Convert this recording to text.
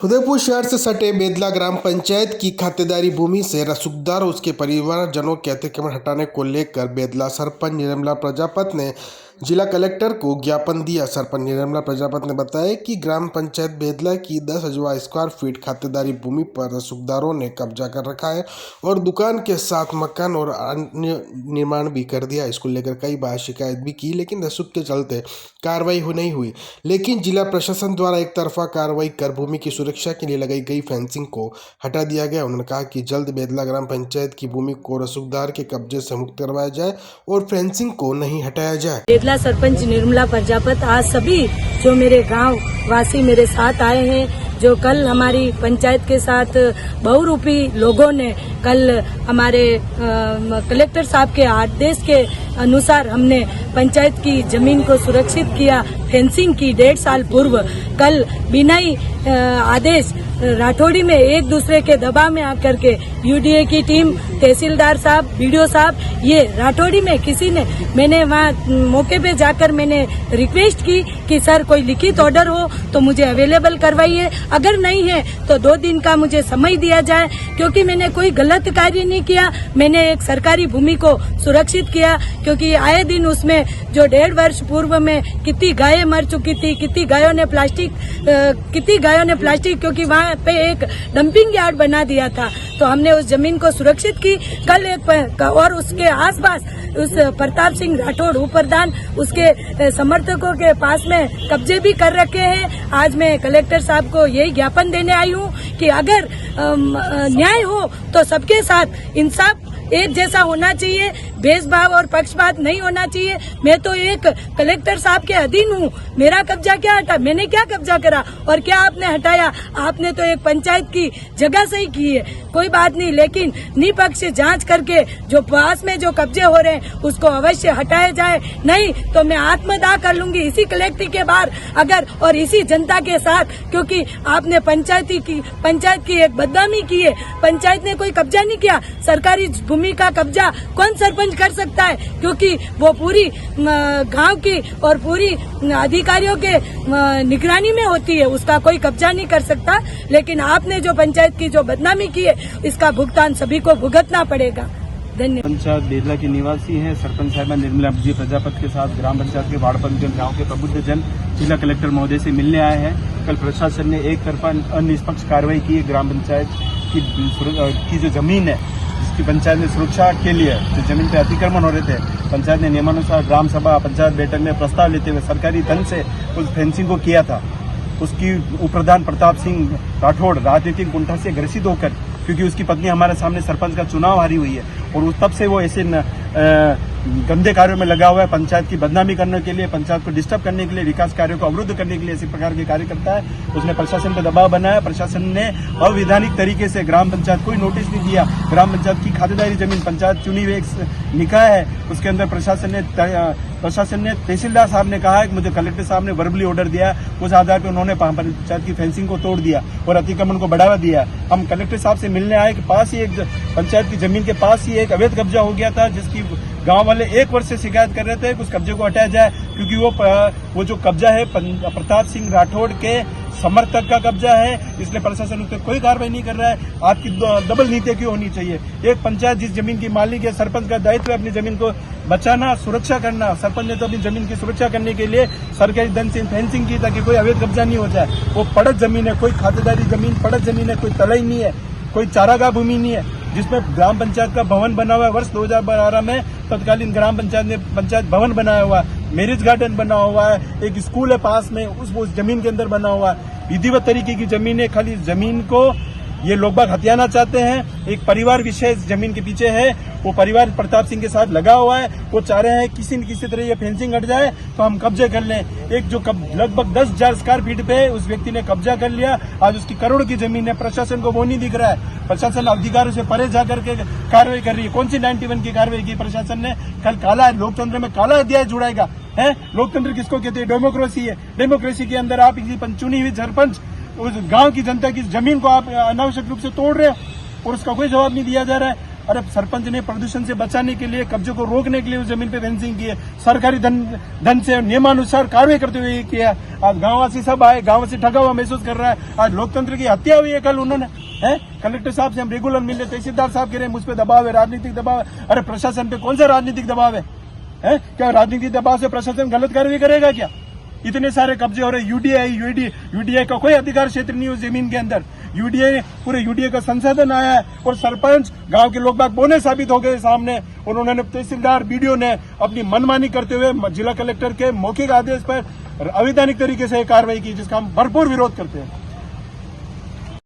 उदयपुर शहर से सटे बेदला ग्राम पंचायत की खातेदारी भूमि से रसूखदार और उसके परिवारजनों के अतिक्रमण हटाने को लेकर बेदला सरपंच निर्मला प्रजापत ने जिला कलेक्टर को ज्ञापन दिया। सरपंच निर्मला प्रजापत ने बताया कि ग्राम पंचायत बेदला की 10,000 स्क्वायर फीट खातेदारी भूमि पर रसूखदारों ने कब्जा कर रखा है और दुकान के साथ मकान और अन्य निर्माण भी कर दिया। इसको लेकर कई बार शिकायत भी की, लेकिन रसूख के चलते कार्रवाई नहीं हुई। लेकिन जिला प्रशासन द्वारा एक तरफा कार्रवाई कर भूमि की सुरक्षा के लिए लगाई गई फेंसिंग को हटा दिया गया। उन्होंने कहा कि जल्द बेदला ग्राम पंचायत की भूमि को रसूखदार के कब्जे से मुक्त करवाया जाए और फेंसिंग को नहीं हटाया जाए। बेदला सरपंच निर्मला प्रजापत आज सभी जो मेरे गांव वासी मेरे साथ आए हैं, जो कल हमारी पंचायत के साथ बहुरूपी लोगों ने कल हमारे कलेक्टर साहब के आदेश के अनुसार हमने पंचायत की जमीन को सुरक्षित किया, फेंसिंग की 1.5 साल पूर्व। कल बिना ही आदेश राठौड़ी में एक दूसरे के दबाव में आकर के यूडीए की टीम, तहसीलदार साहब, बीडीओ साहब, ये राठौड़ी में किसी ने, मैंने वहाँ मौके पे जाकर मैंने रिक्वेस्ट की कि सर कोई लिखित ऑर्डर हो तो मुझे अवेलेबल करवाइए, अगर नहीं है तो 2 दिन का मुझे समय दिया जाए, क्योंकि मैंने कोई गलत कार्य नहीं किया। मैंने एक सरकारी भूमि को सुरक्षित किया, क्योंकि आए दिन उसमें जो 1.5 वर्ष पूर्व में कितनी गायें मर चुकी थी, कितनी गायों ने प्लास्टिक, क्योंकि वहाँ पे एक डंपिंग यार्ड बना दिया था, तो हमने उस जमीन को सुरक्षित की। कल एक और उसके आसपास उस प्रताप सिंह राठौड़ उपप्रधान उसके समर्थकों के पास में कब्जे भी कर रखे हैं। आज मैं कलेक्टर साहब को यही ज्ञापन देने आई हूँ कि अगर न्याय हो तो सबके साथ इंसाफ एक जैसा होना चाहिए, भेदभाव और पक्षपात नहीं होना चाहिए। मैं तो एक कलेक्टर साहब के अधीन हूँ, मेरा कब्जा क्या हटा, मैंने क्या कब्जा करा और क्या आपने हटाया? आपने तो एक पंचायत की जगह से ही की है, कोई बात नहीं, लेकिन निष्पक्ष जांच करके जो पास में जो कब्जे हो रहे हैं उसको अवश्य हटाया जाए, नहीं तो मैं आत्मदाह कर लूंगी इसी कलेक्टर के बाहर अगर, और इसी जनता के साथ, क्योंकि आपने पंचायत की एक बदनामी की है। पंचायत ने कोई कब्जा नहीं किया, सरकारी भूमि का कब्जा कौन सरपंच कर सकता है, क्योंकि वो पूरी गांव की और पूरी अधिकारियों के निगरानी में होती है, उसका कोई कब्जा नहीं कर सकता। लेकिन आपने जो पंचायत की जो बदनामी की है इसका भुगतान सभी को भुगतना पड़ेगा। धन्यवाद। पंचायत बेदला के निवासी हैं सरपंच साहिबा निर्मला जी प्रजापत के साथ ग्राम पंचायत के वार्ड पंचायत गाँव के प्रबुद्धजन जिला कलेक्टर महोदय से मिलने आए हैं। कल प्रशासन ने एक तरफा अनिष्पक्ष कार्रवाई की है। ग्राम पंचायत की जो जमीन है जिसकी पंचायत ने सुरक्षा के लिए जो जमीन पे अतिक्रमण हो रहे थे, पंचायत ने नियमानुसार ग्राम सभा पंचायत बैठक में प्रस्ताव लेते हुए सरकारी धन से उस फेंसिंग को किया था। उसकी उपप्रधान प्रताप सिंह राठौड़ राजनीतिक गुंठा से ग्रसित होकर, क्योंकि उसकी पत्नी हमारे सामने सरपंच का चुनाव हारी हुई है और तब से वो ऐसे गंदे कार्यों में लगा हुआ है, पंचायत की बदनामी करने के लिए, पंचायत को डिस्टर्ब करने के लिए, विकास कार्यों को अवरुद्ध करने के लिए इसी प्रकार के कार्य करता है। उसने प्रशासन पर दबाव बनाया। प्रशासन ने अवैधानिक तरीके से ग्राम पंचायत कोई नोटिस नहीं दिया। ग्राम पंचायत की खातेदारी जमीन पंचायत चुनी हुई एक निकाय है, उसके अंदर प्रशासन ने तहसीलदार साहब ने कहा है कि मुझे कलेक्टर साहब ने वर्बली ऑर्डर दिया, उस आधार पर उन्होंने पंचायत की फेंसिंग को तोड़ दिया और अतिक्रमण को बढ़ावा दिया। हम कलेक्टर साहब से मिलने आए कि पास ही एक पंचायत की जमीन के पास ही एक अवैध कब्जा हो गया था, जिसकी गांव वाले 1 वर्ष से शिकायत कर रहे थे कि उस कब्जे को हटाया जाए, क्योंकि वो जो कब्जा है प्रताप सिंह राठौड़ के समर्थक का कब्जा है, इसलिए प्रशासन उस पर कोई कार्रवाई नहीं कर रहा है। आपकी डबल नीति क्यों होनी चाहिए? एक पंचायत जिस जमीन की मालिक है, सरपंच का दायित्व है अपनी जमीन को बचाना, सुरक्षा करना। सरपंच ने तो अपनी जमीन की सुरक्षा करने के लिए सरकारी धन से फेंसिंग की ताकि कोई अवैध कब्जा नहीं हो जाए। वो पड़त जमीन है, कोई खातेदारी जमीन पड़त जमीन है, कोई तलाई नहीं है, कोई चारागाह भूमि नहीं है, जिसमें ग्राम पंचायत का भवन बना हुआ है। वर्ष 2012 में तत्कालीन ग्राम पंचायत ने पंचायत भवन बनाया हुआ है, मैरिज गार्डन बना हुआ है, एक स्कूल है पास में, उस जमीन के अंदर बना हुआ है। विधिवत तरीके की जमीन है, खाली जमीन को ये लोग बाग हथियाना चाहते हैं। एक परिवार विशेष जमीन के पीछे है, वो परिवार प्रताप सिंह के साथ लगा हुआ है। वो चाह रहे हैं किसी न किसी तरह ये फेंसिंग हट जाए तो हम कब्जे कर लें। एक जो लगभग 10,000 स्क्वायर फीट पे उस व्यक्ति ने कब्जा कर लिया। आज उसकी करोड़ की जमीन है, प्रशासन को वो नहीं दिख रहा है। प्रशासन अधिकारों से परे जाकर के कार्रवाई कर रही है। कौन सी 91 की कार्रवाई की प्रशासन ने? कल काला लोकतंत्र में काला अध्याय जुड़ाएगा है। लोकतंत्र किसको कहते हैं? डेमोक्रेसी है। डेमोक्रेसी के अंदर आप चुनी हुई सरपंच उस गांव की जनता की जमीन को आप अनावश्यक रूप से तोड़ रहे हो और उसका कोई जवाब नहीं दिया जा रहा है। अरे सरपंच ने प्रदूषण से बचाने के लिए, कब्जे को रोकने के लिए उस जमीन पे फेंसिंग की है, सरकारी धन से नियमानुसार कार्रवाई करते हुए ये किया। आज गांववासी सब आए, गांववासी ठगा हुआ महसूस कर रहा है। आज लोकतंत्र की हत्या हुई है। कल उन्होंने है कलेक्टर साहब से हम रेगुलर मिले, तहसीलदार साहब कह रहे हैं मुझ पे दबाव है, राजनीतिक दबाव है। अरे प्रशासन पे कौन सा राजनीतिक दबाव है? क्या राजनीतिक दबाव से प्रशासन गलत कार्रवाई करेगा क्या? इतने सारे कब्जे हो रहे। यूडीआई का कोई अधिकार क्षेत्र नहीं उस जमीन के अंदर। पूरे यूडीआई का संशोधन आया है और सरपंच, गांव के लोग बाग बोने साबित हो गए सामने। उन्होंने तहसीलदार, बीडीओ ने अपनी मनमानी करते हुए जिला कलेक्टर के मौखिक आदेश पर अवैधानिक तरीके से कार्रवाई की, जिसका हम भरपूर विरोध करते हैं।